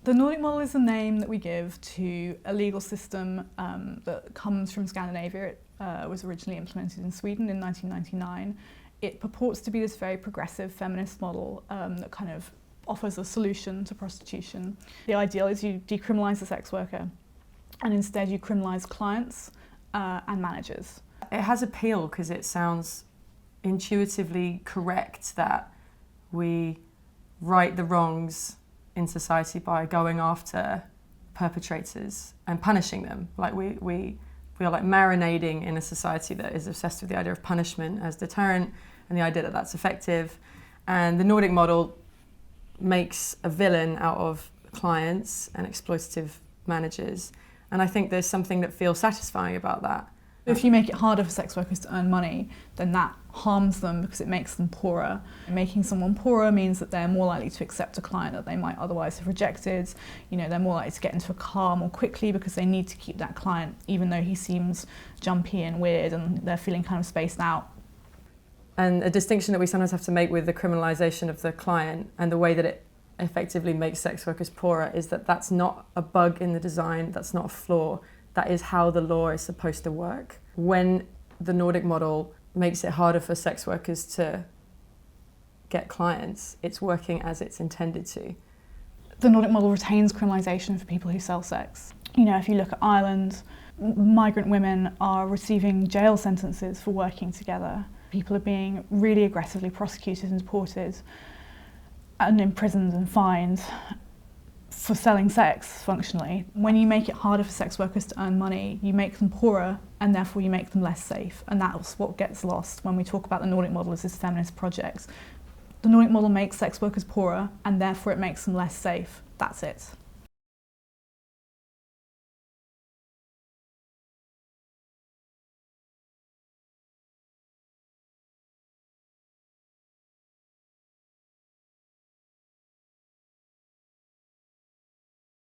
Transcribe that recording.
The Nordic model is the name that we give to a legal system that comes from Scandinavia. It was originally implemented in Sweden in 1999. It purports to be this very progressive feminist model that kind of offers a solution to prostitution. The ideal is you decriminalise the sex worker and instead you criminalise clients and managers. It has appeal because it sounds intuitively correct that we right the wrongs in society by going after perpetrators and punishing them. Like we are like marinating in a society that is obsessed with the idea of punishment as deterrent and the idea that that's effective. And the Nordic model makes a villain out of clients and exploitative managers. And I think there's something that feels satisfying about that. If you make it harder for sex workers to earn money, then that harms them because it makes them poorer. Making someone poorer means that they're more likely to accept a client that they might otherwise have rejected. You know, they're more likely to get into a car more quickly because they need to keep that client, even though he seems jumpy and weird and they're feeling kind of spaced out. And a distinction that we sometimes have to make with the criminalisation of the client and the way that it effectively makes sex workers poorer is that that's not a bug in the design, that's not a flaw. That is how the law is supposed to work. When the Nordic model makes it harder for sex workers to get clients, it's working as it's intended to. The Nordic model retains criminalisation for people who sell sex. You know, if you look at Ireland, migrant women are receiving jail sentences for working together. People are being really aggressively prosecuted and deported and imprisoned and fined for selling sex, functionally. When you make it harder for sex workers to earn money, you make them poorer and therefore you make them less safe. And that's what gets lost when we talk about the Nordic model as this feminist project. The Nordic model makes sex workers poorer and therefore it makes them less safe. That's it.